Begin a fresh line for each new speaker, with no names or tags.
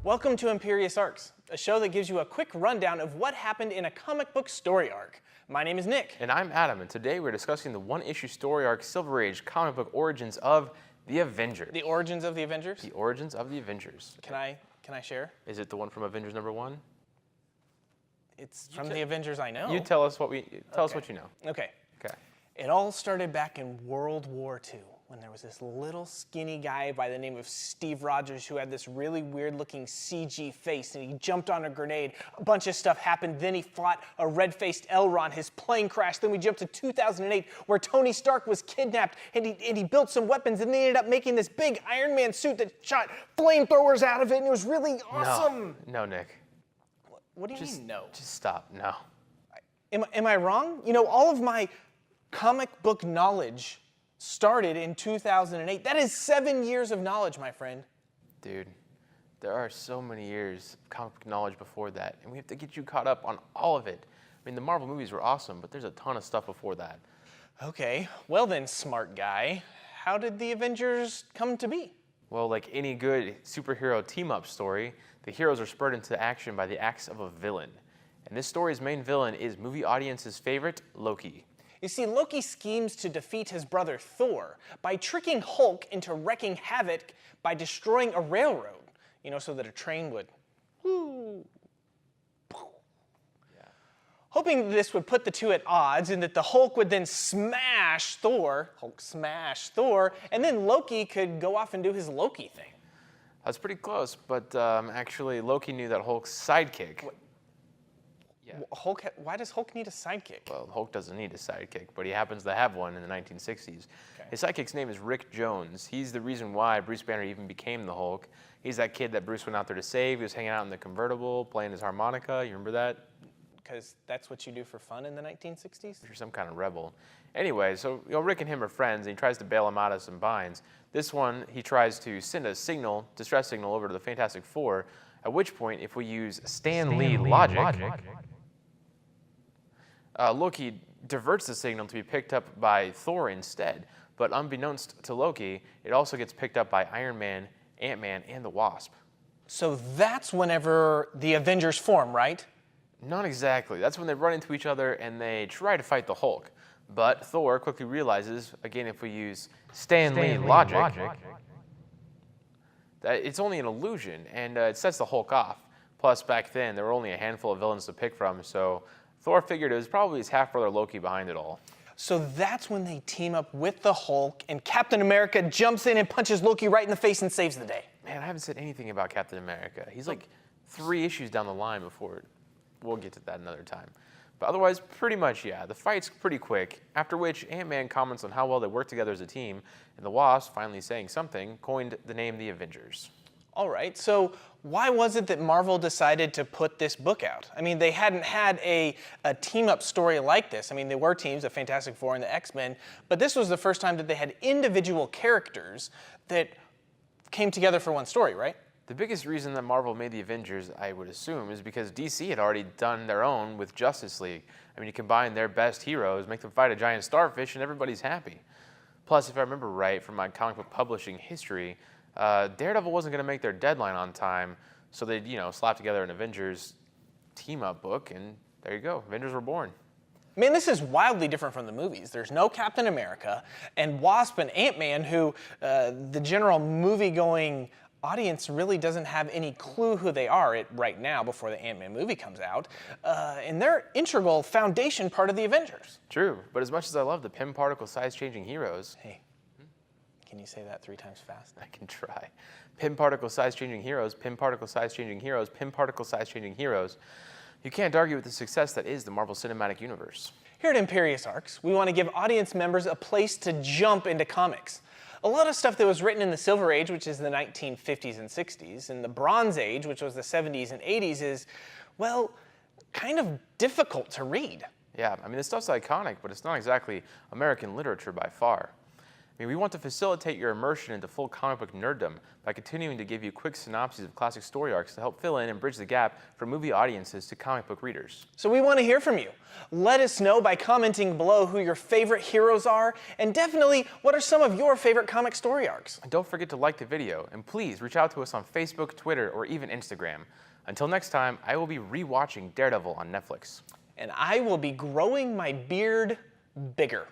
Welcome to Imperius Arcs, a show that gives you a quick rundown of what happened in a comic book story arc. My name is Nick.
And I'm Adam, and today we're discussing the one-issue story arc Silver Age comic book origins of the Avengers.
The origins of the Avengers?
The origins of the Avengers.
Can I share?
Is it the one from Avengers #1?
It's from the Avengers I know.
You tell us what us what you know.
Okay.
Okay.
It all started back in World War II when there was this little skinny guy by the name of Steve Rogers who had this really weird looking CG face, and he jumped on a grenade. A bunch of stuff happened. Then he fought a red-faced Elrond. His plane crashed. Then we jumped to 2008 where Tony Stark was kidnapped, and he built some weapons, and they ended up making this big Iron Man suit that shot flamethrowers out of it, and it was really awesome.
No, Nick.
What do you mean no?
Just stop, no.
Am I wrong? You know, all of my comic book knowledge started in 2008. That is 7 years of knowledge, my friend.
Dude, there are so many years of comic book knowledge before that, and we have to get you caught up on all of it. I mean, the Marvel movies were awesome, but there's a ton of stuff before that.
Okay, well then, smart guy, how did the Avengers come to be?
Well, like any good superhero team-up story, the heroes are spurred into action by the acts of a villain. And this story's main villain is movie audience's favorite, Loki.
You see, Loki schemes to defeat his brother Thor by tricking Hulk into wreaking havoc by destroying a railroad, you know, so that a train would hoping this would put the two at odds and that the Hulk would then smash Thor, and then Loki could go off and do his Loki thing.
That's pretty close, but actually Loki knew that Hulk's sidekick...
What?
Yeah.
Why does Hulk need a sidekick?
Well, Hulk doesn't need a sidekick, but he happens to have one in the 1960s.
Okay.
His sidekick's name is Rick Jones. He's the reason why Bruce Banner even became the Hulk. He's that kid that Bruce went out there to save. He was hanging out in the convertible, playing his harmonica. You remember that?
Because that's what you do for fun in the 1960s?
You're some kind of rebel. Anyway, so Rick and him are friends, and he tries to bail him out of some binds. This one, he tries to send a distress signal over to the Fantastic Four, at which point, if we use Stan Lee logic, Loki diverts the signal to be picked up by Thor instead. But unbeknownst to Loki, it also gets picked up by Iron Man, Ant-Man, and the Wasp.
So that's whenever the Avengers form, right?
Not exactly. That's when they run into each other and they try to fight the Hulk. But Thor quickly realizes, again, if we use Stan Lee logic, that it's only an illusion, and it sets the Hulk off. Plus, back then, there were only a handful of villains to pick from, so Thor figured it was probably his half-brother Loki behind it all.
So that's when they team up with the Hulk, and Captain America jumps in and punches Loki right in the face and saves the day.
Man, I haven't said anything about Captain America. He's like 3 issues down the line before. We'll get to that another time. But otherwise, pretty much, yeah. The fight's pretty quick, after which Ant-Man comments on how well they work together as a team, and the Wasp, finally saying something, coined the name the Avengers.
All right, so why was it that Marvel decided to put this book out? I mean, they hadn't had a team-up story like this. I mean, there were teams, the Fantastic Four and the X-Men, but this was the first time that they had individual characters that came together for one story, right?
The biggest reason that Marvel made the Avengers, I would assume, is because DC had already done their own with Justice League. I mean, you combine their best heroes, make them fight a giant starfish, and everybody's happy. Plus, if I remember right from my comic book publishing history, Daredevil wasn't going to make their deadline on time, so they'd, slap together an Avengers team-up book, and there you go. Avengers were born.
Man, this is wildly different from the movies. There's no Captain America, and Wasp and Ant-Man, who the general movie-going audience really doesn't have any clue who they are right now before the Ant-Man movie comes out, and they're integral foundation part of the Avengers.
True, but as much as I love the Pym particle size-changing heroes...
Hey, can you say that 3 times fast?
I can try. Pym particle size-changing heroes, Pym particle size-changing heroes, Pym particle size-changing heroes. You can't argue with the success that is the Marvel Cinematic Universe.
Here at Imperius Arcs, we want to give audience members a place to jump into comics. A lot of stuff that was written in the Silver Age, which is the 1950s and 60s, and the Bronze Age, which was the 70s and 80s, is, well, kind of difficult to read.
Yeah, I mean, this stuff's iconic, but it's not exactly American literature by far. I mean, we want to facilitate your immersion into full comic book nerddom by continuing to give you quick synopses of classic story arcs to help fill in and bridge the gap from movie audiences to comic book readers.
So we want to hear from you. Let us know by commenting below who your favorite heroes are, and definitely what are some of your favorite comic story arcs.
And don't forget to like the video, and please reach out to us on Facebook, Twitter, or even Instagram. Until next time, I will be rewatching Daredevil on Netflix.
And I will be growing my beard bigger.